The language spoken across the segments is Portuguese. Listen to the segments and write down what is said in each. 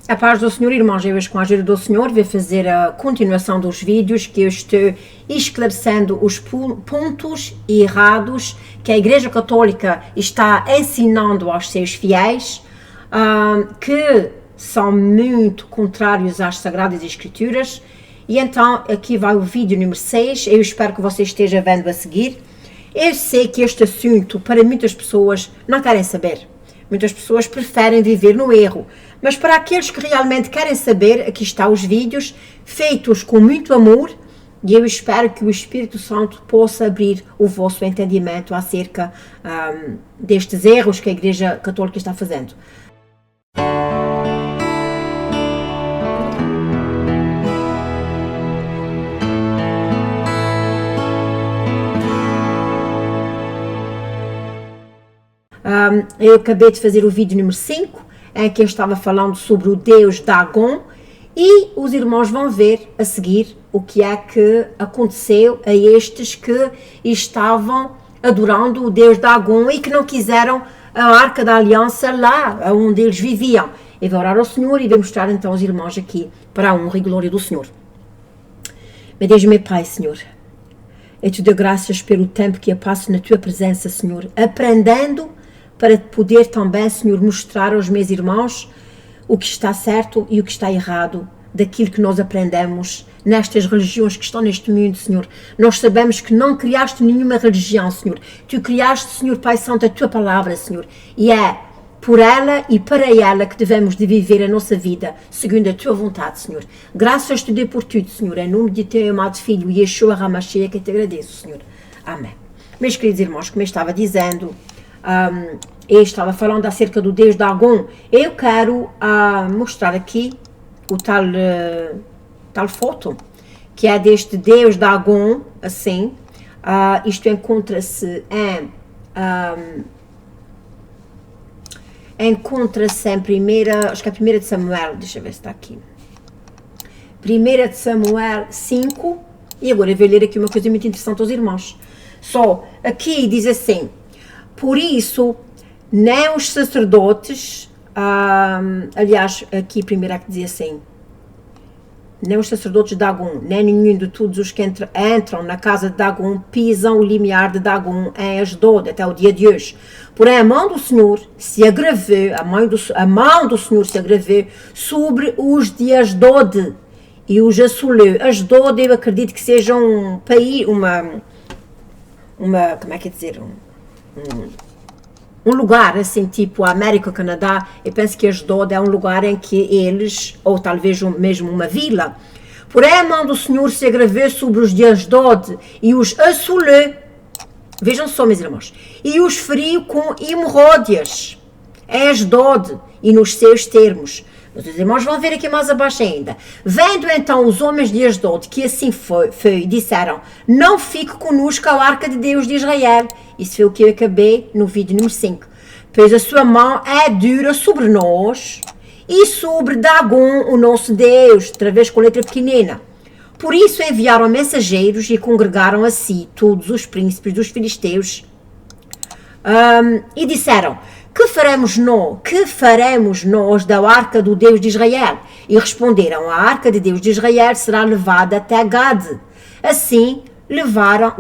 A paz do Senhor, irmãos, eu hoje com a ajuda do Senhor vou fazer a continuação dos vídeos que eu estou esclarecendo os pontos errados que a Igreja Católica está ensinando aos seus fiéis, que são muito contrários às Sagradas Escrituras. E então aqui vai o vídeo número 6, eu espero que você esteja vendo a seguir. Eu sei que este assunto para muitas pessoas não querem saber. Muitas pessoas preferem viver no erro, mas para aqueles que realmente querem saber, aqui estão os vídeos feitos com muito amor e eu espero que o Espírito Santo possa abrir o vosso entendimento acerca destes erros que a Igreja Católica está fazendo. Eu acabei de fazer o vídeo número 5, em que eu estava falando sobre o Deus Dagon, e os irmãos vão ver a seguir o que é que aconteceu a estes que estavam adorando o Deus Dagon e que não quiseram a Arca da Aliança lá onde eles viviam. Eu vou orar ao Senhor e vou mostrar então aos irmãos aqui para a honra e glória do Senhor. Meu Deus, meu Pai, Senhor, eu te dou graças pelo tempo que eu passo na tua presença, Senhor, aprendendo para poder também, Senhor, mostrar aos meus irmãos o que está certo e o que está errado daquilo que nós aprendemos nestas religiões que estão neste mundo, Senhor. Nós sabemos que não criaste nenhuma religião, Senhor. Tu criaste, Senhor Pai Santo, a tua palavra, Senhor. E é por ela e para ela que devemos de viver a nossa vida, segundo a tua vontade, Senhor. Graças te dou por tudo, Senhor. Em nome de teu amado Filho, Yeshua HaMashiach, que te agradeço, Senhor. Amém. Meus queridos irmãos, como eu estava dizendo, eu estava falando acerca do Deus Dagon. Eu quero mostrar aqui o tal foto, que é deste Deus Dagon, assim. Isto encontra-se em primeira, acho que é 1 de Samuel, deixa eu ver se está aqui. 1 de Samuel 5, e agora eu vou ler aqui uma coisa muito interessante aos irmãos. Aqui diz assim: por isso, nem os sacerdotes, aliás, aqui primeiro é que dizia assim, nem os sacerdotes de Dagon, nem nenhum de todos os que entram na casa de Dagon pisam o limiar de Dagon em Asdod até o dia de hoje. Porém, a mão do Senhor se agravou, a mão do Senhor se agravou sobre os de Asdod e os assolou. Asdod, eu acredito que seja um país, como é que é dizer, um lugar assim, tipo a América, o Canadá. Eu penso que Asdod é um lugar em que eles, ou talvez mesmo uma vila. Porém, a mão do Senhor se agravou sobre os de Asdod e os assolou. Vejam só, meus irmãos. E os feriu com hemorróidas em Asdod e nos seus termos. Mas os irmãos vão ver aqui mais abaixo ainda. Vendo então os homens de Asdod que assim foi, disseram: não fique conosco a arca de Deus de Israel. Isso foi o que eu acabei no vídeo número 5. Pois a sua mão é dura sobre nós e sobre Dagon, o nosso Deus, outra vez com letra pequenina. Por isso enviaram mensageiros e congregaram a si todos os príncipes dos filisteus e disseram: que faremos nós da arca do Deus de Israel? E responderam: a arca de Deus de Israel será levada até Gade. Assim levaram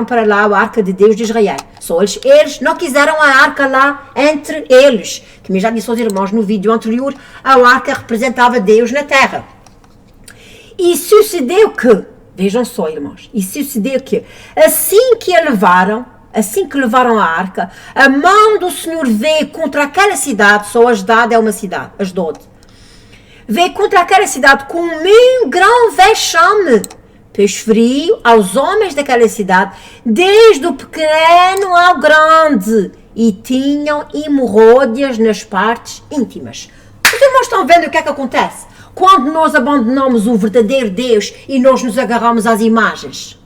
para lá a arca de Deus de Israel. Só eles não quiseram a arca lá entre eles. Como eu já disse aos irmãos no vídeo anterior, a arca representava Deus na terra. E sucedeu que, vejam só, irmãos, assim que levaram a arca, a mão do Senhor veio contra aquela cidade. Só Asdod é uma cidade, Asdod. Veio contra aquela cidade com um grão vexame, pois feriu aos homens daquela cidade, desde o pequeno ao grande, e tinham hemorróidas nas partes íntimas. Os irmãos estão vendo o que é que acontece quando nós abandonamos o verdadeiro Deus e nós nos agarramos às imagens?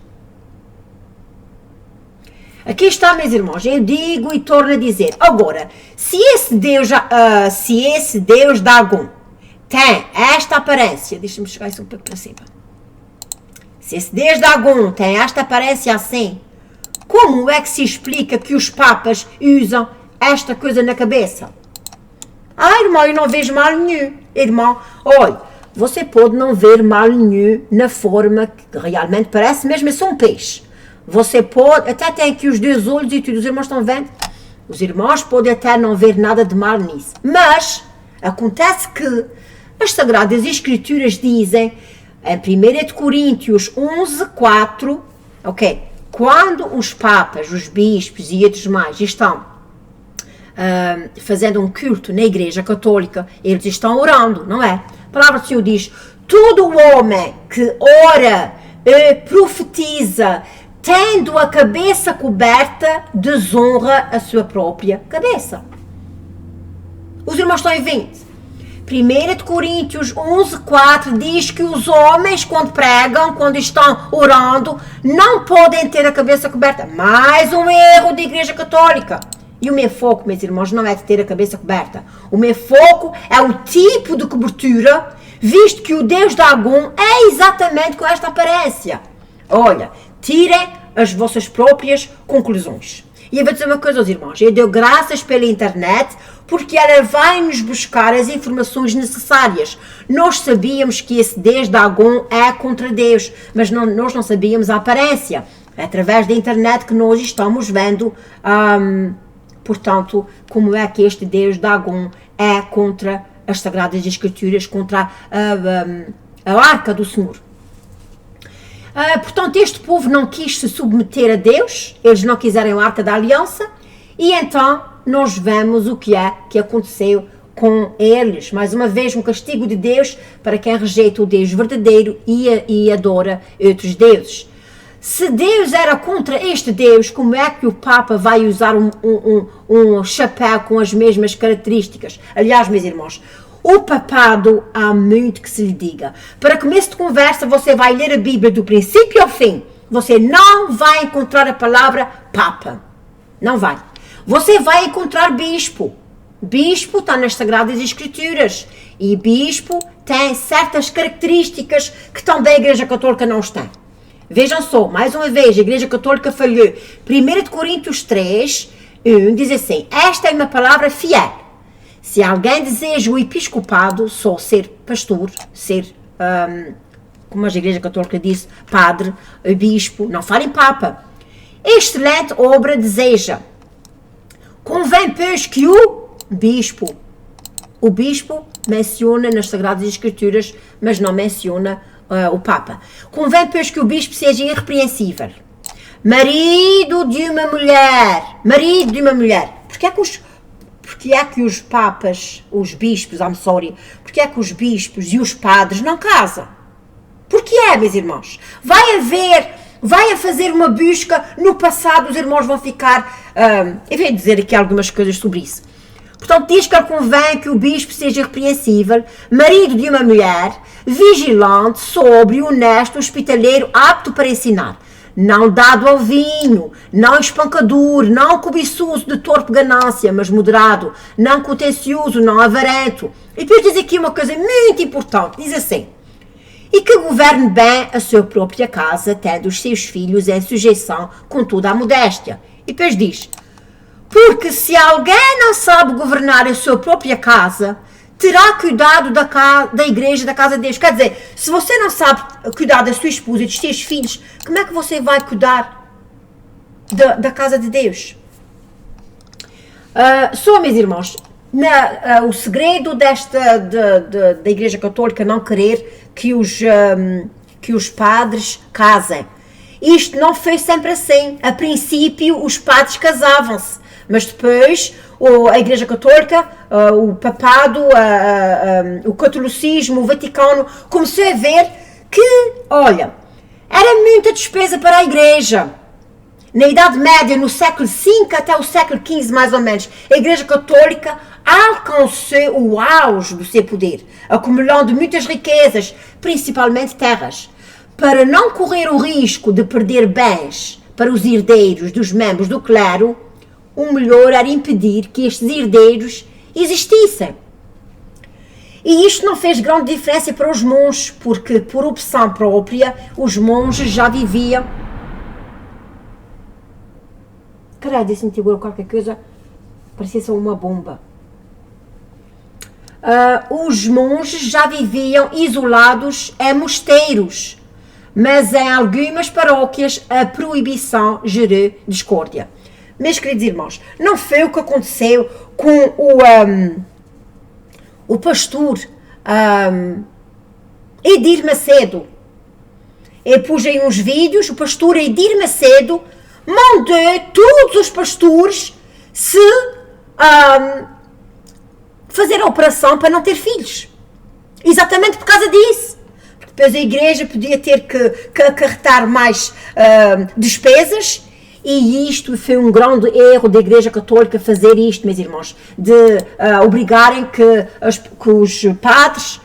Aqui está, meus irmãos, eu digo e torno a dizer. Agora, se esse Deus Dagon tem esta aparência, deixa-me chegar isso um pouco para cima. Se esse Deus Dagon tem esta aparência assim, como é que se explica que os papas usam esta coisa na cabeça? irmão, eu não vejo mal nenhum. Irmão, olha, você pode não ver mal nenhum na forma que realmente parece, mesmo é só um peixe. Você pode, até tem aqui os dois olhos e tudo, os irmãos estão vendo? Os irmãos podem até não ver nada de mal nisso. Mas, acontece que as Sagradas Escrituras dizem, em 1 Coríntios 11:4, ok, quando os papas, os bispos e outros mais estão fazendo um culto na Igreja Católica, eles estão orando, não é? A palavra do Senhor diz, todo homem que ora, profetiza, tendo a cabeça coberta, desonra a sua própria cabeça. Os irmãos estão em 20. 1 Coríntios 11:4 diz que os homens, quando pregam, quando estão orando, não podem ter a cabeça coberta. Mais um erro da Igreja Católica. E o meu foco, meus irmãos, não é de ter a cabeça coberta. O meu foco é o tipo de cobertura, visto que o Deus Dagon é exatamente com esta aparência. Olha, tirem as vossas próprias conclusões. E eu vou dizer uma coisa aos irmãos, eu dou graças pela internet, porque ela vai nos buscar as informações necessárias. Nós sabíamos que esse Deus Dagon é contra Deus, mas nós não sabíamos a aparência. É através da internet que nós estamos vendo, portanto, como é que este Deus Dagon é contra as Sagradas Escrituras, contra a Arca do Senhor. Portanto, este povo não quis se submeter a Deus, eles não quiseram a Arca da Aliança, e então nós vemos o que é que aconteceu com eles. Mais uma vez, um castigo de Deus para quem rejeita o Deus verdadeiro e adora outros deuses. Se Deus era contra este Deus, como é que o Papa vai usar um chapéu com as mesmas características? Aliás, meus irmãos, o papado há muito que se lhe diga. Para começo de conversa, você vai ler a Bíblia do princípio ao fim. Você não vai encontrar a palavra Papa. Não vai. Você vai encontrar bispo. Bispo está nas Sagradas Escrituras. E bispo tem certas características que também a Igreja Católica não tem. Vejam só, mais uma vez, a Igreja Católica falhou. 1 Coríntios 3:1 diz assim, esta é uma palavra fiel. Se alguém deseja o episcopado, só ser pastor, ser, como a Igreja Católica disse, padre, bispo, não falem papa. Excelente obra deseja. Convém, pois, que o bispo menciona nas Sagradas Escrituras, mas não menciona o papa. Convém, pois, que o bispo seja irrepreensível. Marido de uma mulher. Porque é que os papas, os bispos, porque é que os bispos e os padres não casam? Porque meus irmãos? Vai a fazer uma busca no passado, os irmãos vão ficar, eu vou dizer aqui algumas coisas sobre isso. Portanto, diz que convém que o bispo seja irrepreensível, marido de uma mulher, vigilante, sóbrio, honesto, hospitaleiro, apto para ensinar. Não dado ao vinho, não espancador, não cobiçoso de torpe ganância, mas moderado, não contencioso, não avarento. E depois diz aqui uma coisa muito importante, diz assim, e que governe bem a sua própria casa, tendo os seus filhos em sujeição com toda a modéstia. E depois diz, porque se alguém não sabe governar a sua própria casa, terá cuidado da igreja, da casa de Deus. Quer dizer, se você não sabe cuidar da sua esposa e dos seus filhos, como é que você vai cuidar da casa de Deus? Só, meus irmãos, o segredo da Igreja Católica não querer que os padres casem. Isto não foi sempre assim. A princípio, os padres casavam-se, mas depois a Igreja Católica, o papado, o catolicismo, o Vaticano, começou a ver que, olha, era muita despesa para a Igreja. Na Idade Média, no século V até o século XV, mais ou menos, a Igreja Católica alcançou o auge do seu poder, acumulando muitas riquezas, principalmente terras. Para não correr o risco de perder bens para os herdeiros dos membros do clero, o melhor era impedir que estes herdeiros existissem. E isto não fez grande diferença para os monges, porque por opção própria os monges já viviam. Caralho, senti agora qualquer coisa, parecia só uma bomba. os monges já viviam isolados em mosteiros, mas em algumas paróquias a proibição gerou discórdia. Meus queridos irmãos, não foi o que aconteceu com o pastor Edir Macedo. Eu pus aí uns vídeos, o pastor Edir Macedo mandou todos os pastores se fazer a operação para não ter filhos. Exatamente por causa disso. Depois a igreja podia ter que acarretar mais despesas, e isto foi um grande erro da Igreja Católica fazer isto, meus irmãos, de obrigarem que os padres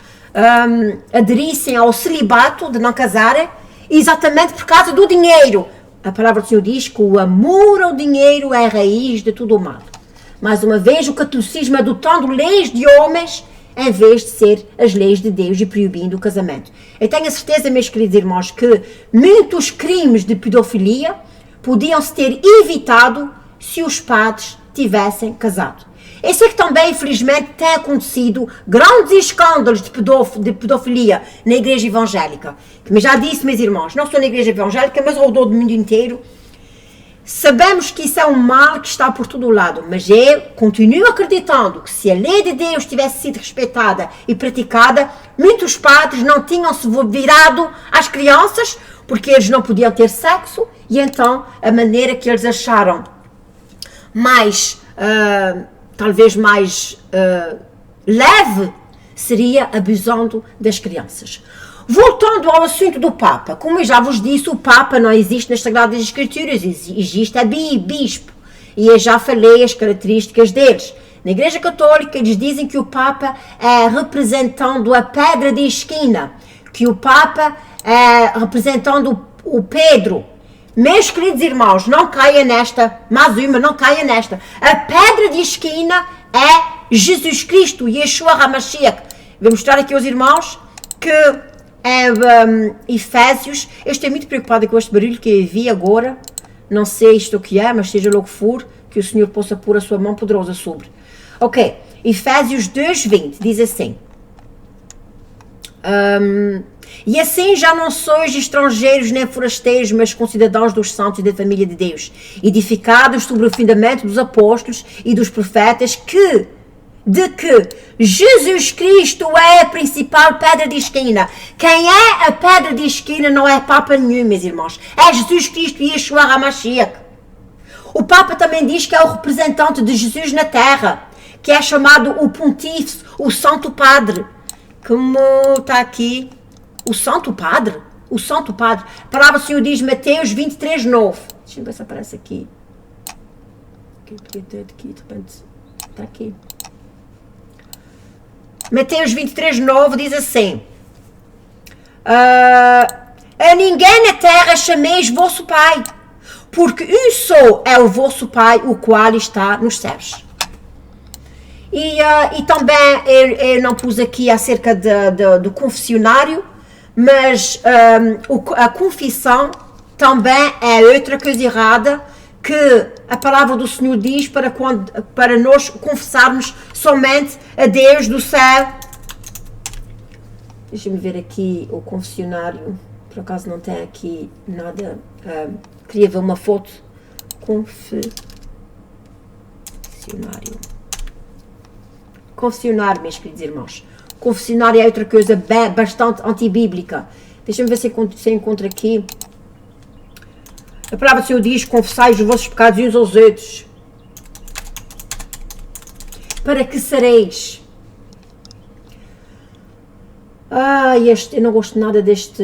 aderissem ao celibato, de não casarem, exatamente por causa do dinheiro. A palavra do Senhor diz que o amor ao dinheiro é a raiz de tudo o mal. Mais uma vez, o catolicismo adotando leis de homens em vez de ser as leis de Deus e proibindo o casamento. Eu tenho a certeza, meus queridos irmãos, que muitos crimes de pedofilia podiam-se ter evitado se os padres tivessem casado. Eu sei que também, infelizmente, tem acontecido grandes escândalos de pedofilia na igreja evangélica. Como já disse, meus irmãos, não só na igreja evangélica, mas ao redor do mundo inteiro. Sabemos que isso é um mal que está por todo o lado, mas eu continuo acreditando que se a lei de Deus tivesse sido respeitada e praticada, muitos padres não tinham se virado às crianças, porque eles não podiam ter sexo, e então a maneira que eles acharam mais, talvez mais leve, seria abusando das crianças. Voltando ao assunto do Papa, como eu já vos disse, o Papa não existe nas Sagradas Escrituras, existe a bispo, e eu já falei as características deles. Na Igreja Católica eles dizem que o Papa é representando a pedra de esquina, que o Papa é representando o Pedro. Meus queridos irmãos, não caia nesta, mais uma, não caia nesta. A pedra de esquina é Jesus Cristo, Yeshua HaMashiach. Vou mostrar aqui aos irmãos que Efésios, eu estou muito preocupada com este barulho que eu vi agora, não sei isto o que é, mas seja logo for, que o Senhor possa pôr a sua mão poderosa sobre. Ok, Efésios 2:20, diz assim, e assim já não sois estrangeiros nem forasteiros, mas concidadãos dos santos e da família de Deus, edificados sobre o fundamento dos apóstolos e dos profetas, de que Jesus Cristo é a principal pedra de esquina. Quem é a pedra de esquina não é Papa nenhum, meus irmãos. É Jesus Cristo e Yeshua HaMashiach. O Papa também diz que é o representante de Jesus na terra, que é chamado o Pontífice, o Santo Padre. Como está aqui, o Santo Padre. O Santo Padre. A palavra do Senhor diz, Mateus 23:9. Deixa eu ver se aparece aqui. De repente, está aqui. Mateus 23:9 diz assim, a ninguém na terra chameis vosso Pai, porque um só é o vosso Pai, o qual está nos céus. E também eu não pus aqui acerca do confessionário, mas a confissão também é outra coisa errada, que a palavra do Senhor diz para nós confessarmos somente a Deus do céu. Deixa-me ver aqui o confessionário, por acaso não tem aqui nada, queria ver uma foto. Confessionário, meus queridos irmãos. Confessionário é outra coisa bastante antibíblica. Deixa-me ver se eu encontro aqui. A palavra do Senhor diz, confessai os vossos pecados uns aos outros, para que sareis. Eu não gosto nada deste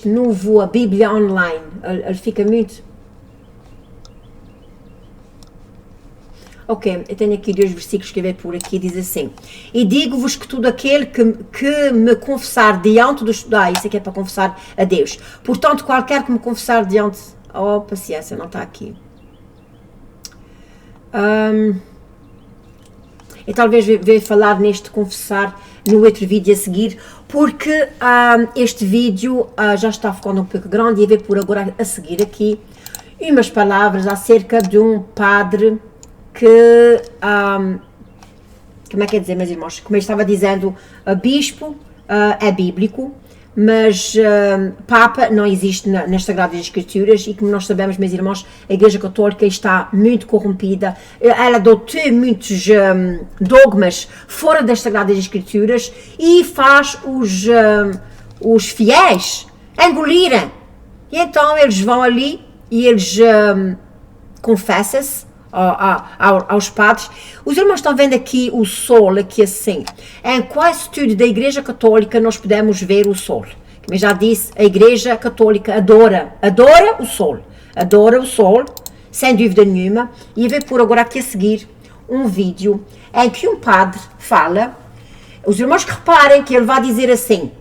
novo, a Bíblia online. Ele fica muito... Ok, eu tenho aqui 2 versículos que eu vejo por aqui, diz assim, e digo-vos que todo aquele que me confessar diante dos... isso aqui é para confessar a Deus. Portanto, qualquer que me confessar diante... Oh, paciência, não está aqui. Eu talvez venha falar neste confessar no outro vídeo a seguir, porque este vídeo já está ficando um pouco grande e eu vou por agora a seguir aqui. umas palavras acerca de um padre que, como é que é dizer, meus irmãos, como eu estava dizendo, bispo é bíblico, mas Papa não existe nas Sagradas Escrituras, e como nós sabemos, meus irmãos, a Igreja Católica está muito corrompida, ela adotou muitos dogmas fora das Sagradas Escrituras e faz os fiéis engolirem. E então eles vão ali e eles confessam-se aos padres. Os irmãos estão vendo aqui o sol, aqui assim. Em quase estudo da Igreja Católica nós podemos ver o sol. Como eu já disse, a Igreja Católica adora o sol, sem dúvida nenhuma. E eu vou pôr agora aqui a seguir um vídeo em que um padre fala. Os irmãos que reparem que ele vai dizer assim: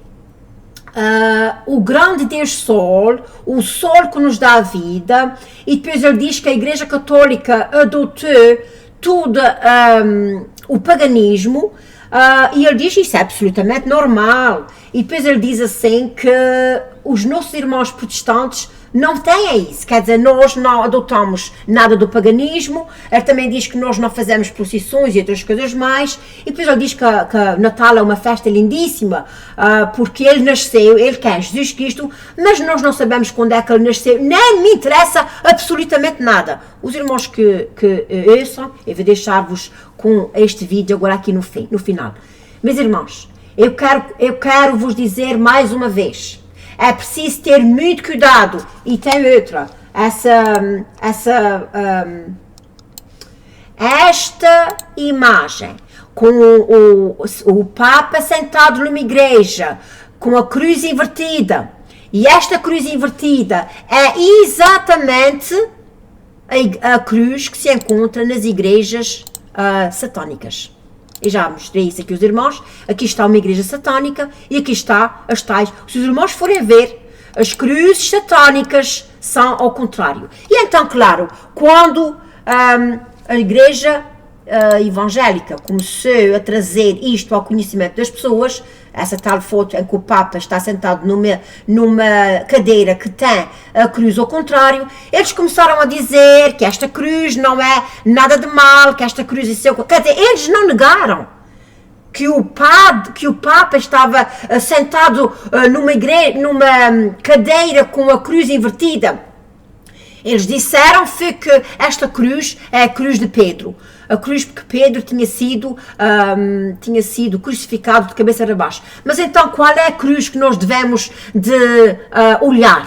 o grande Deus Sol, o Sol que nos dá a vida, e depois ele diz que a Igreja Católica adotou todo o paganismo, e ele diz que isso é absolutamente normal, e depois ele diz assim que os nossos irmãos protestantes não têm isso, quer dizer, nós não adotamos nada do paganismo. Ele também diz que nós não fazemos procissões e outras coisas mais, e depois ele diz que Natal é uma festa lindíssima, porque ele nasceu, ele quer Jesus Cristo, mas nós não sabemos quando é que ele nasceu, nem me interessa absolutamente nada. Os irmãos que ouçam, eu vou deixar-vos com este vídeo agora aqui no final. Meus irmãos, eu quero vos dizer mais uma vez, é preciso ter muito cuidado. E tem outra, esta imagem com o Papa sentado numa igreja com a cruz invertida, e esta cruz invertida é exatamente a cruz que se encontra nas igrejas satânicas. Eu já mostrei isso aqui aos irmãos. Aqui está uma igreja satânica e aqui está as tais. Se os irmãos forem ver, as cruzes satânicas são ao contrário. E então, claro, quando a igreja evangélica começou a trazer isto ao conhecimento das pessoas, essa tal foto em que o Papa está sentado numa cadeira que tem a cruz ao contrário, eles começaram a dizer que esta cruz não é nada de mal, que esta cruz é seu. Quer dizer, eles não negaram que o Papa estava sentado numa cadeira com a cruz invertida. Eles disseram que esta cruz é a cruz de Pedro. A cruz porque Pedro tinha sido crucificado de cabeça para baixo. Mas então qual é a cruz que nós devemos de olhar?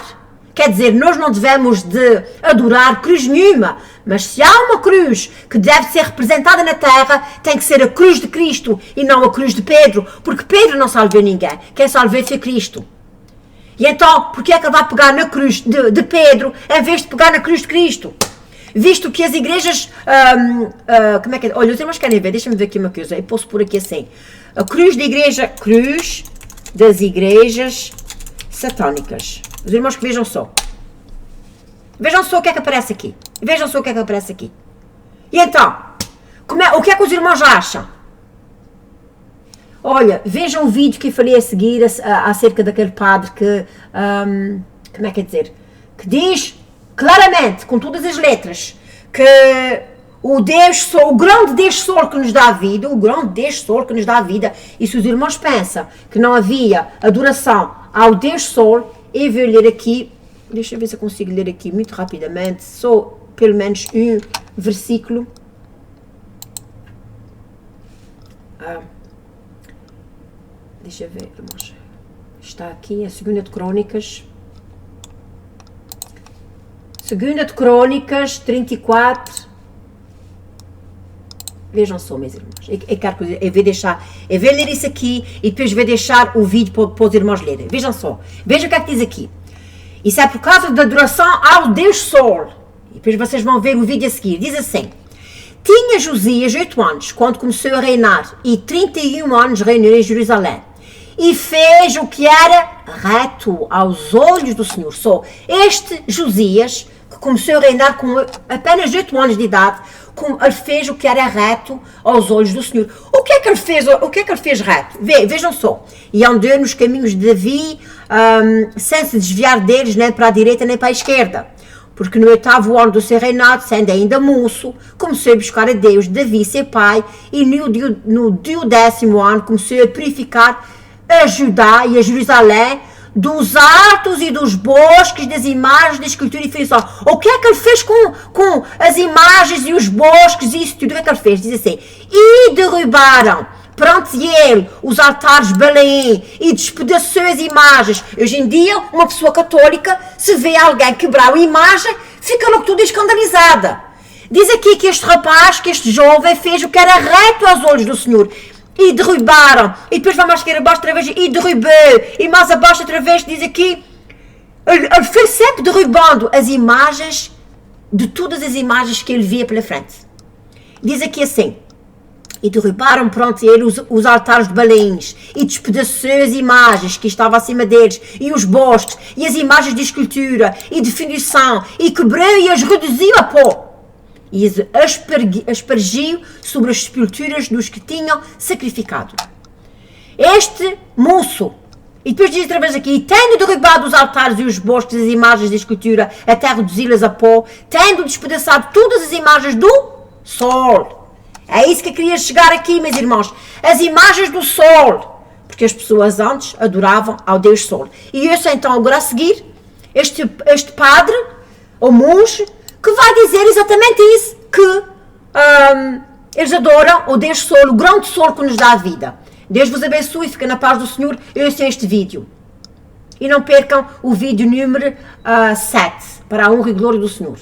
Quer dizer, nós não devemos de adorar cruz nenhuma, mas se há uma cruz que deve ser representada na terra, tem que ser a cruz de Cristo e não a cruz de Pedro, porque Pedro não salvou ninguém, quem salvou foi Cristo. E então, por que é que ele vai pegar na cruz de Pedro em vez de pegar na cruz de Cristo? Visto que as igrejas, como é que é? Olha, os irmãos querem ver, deixa-me ver aqui uma coisa, eu posso pôr aqui assim, a cruz das igrejas satânicas. Os irmãos que vejam só o que é que aparece aqui, E então, o que é que os irmãos acham? Olha, vejam o vídeo que eu falei a seguir acerca daquele padre que, como é que é dizer, que diz claramente, com todas as letras, que o grande Deus Sol que nos dá a vida, e se os irmãos pensam que não havia adoração ao Deus Sol, eu vou ler aqui, deixa eu ver se eu consigo ler aqui muito rapidamente, só pelo menos um versículo. Deixa eu ver, irmãos. Está aqui a 2 de Crônicas. 2 de Crônicas 34. Vejam só, meus irmãos. Eu vou ler isso aqui e depois vou deixar o vídeo para os irmãos lerem. Vejam só. Vejam o que é que diz aqui. Isso é por causa da adoração ao Deus Sol. E depois vocês vão ver o vídeo a seguir. Diz assim: tinha Josias 8 anos quando começou a reinar e 31 anos reinou em Jerusalém. E fez o que era reto aos olhos do Senhor. Só este Josias, que começou a reinar com apenas 8 anos de idade, ele fez o que era reto aos olhos do Senhor. O que é que ele fez reto? Vejam só. E andou nos caminhos de Davi, sem se desviar deles, nem para a direita nem para a esquerda. porque no 8º ano do seu reinado, sendo ainda moço, começou a buscar a Deus, Davi, seu pai, e no 10º ano começou a purificar a Judá e a Jerusalém dos altos e dos bosques, das imagens da escultura e fez só. O que é que ele fez com as imagens e os bosques e isso tudo? O que é que ele fez? Diz assim, e derrubaram perante ele os altares de Belém e despedaçou as imagens. Hoje em dia, uma pessoa católica, se vê alguém quebrar uma imagem, fica logo toda escandalizada. Diz aqui que este rapaz, que este jovem fez o que era reto aos olhos do Senhor. E derrubaram. E depois vai mais esquerda abaixo outra vez e derrubou. E mais abaixo outra vez diz aqui, ele fez sempre derrubando as imagens, de todas as imagens que ele via pela frente. Diz aqui assim, e derrubaram perante ele os altares de Belém, e despedaçou as imagens que estavam acima deles, e os bosques, e as imagens de escultura, e de finição, e quebrou e as reduziu a pó. E as aspergiu sobre as sepulturas dos que tinham sacrificado. Este moço, e depois diz outra vez aqui, e tendo derrubado os altares e os bosques, as imagens de escultura, até reduzi-las a pó, tendo despedaçado todas as imagens do sol. É isso que eu queria chegar aqui, meus irmãos. As imagens do sol. Porque as pessoas antes adoravam ao Deus Sol. E esse então, agora a seguir, este padre, ou monge, que vai dizer exatamente isso, que eles adoram o Deus Sol, o grande Sol que nos dá a vida. Deus vos abençoe e fica na paz do Senhor. Esse é este vídeo. E não percam o vídeo número 7, para a honra e glória do Senhor.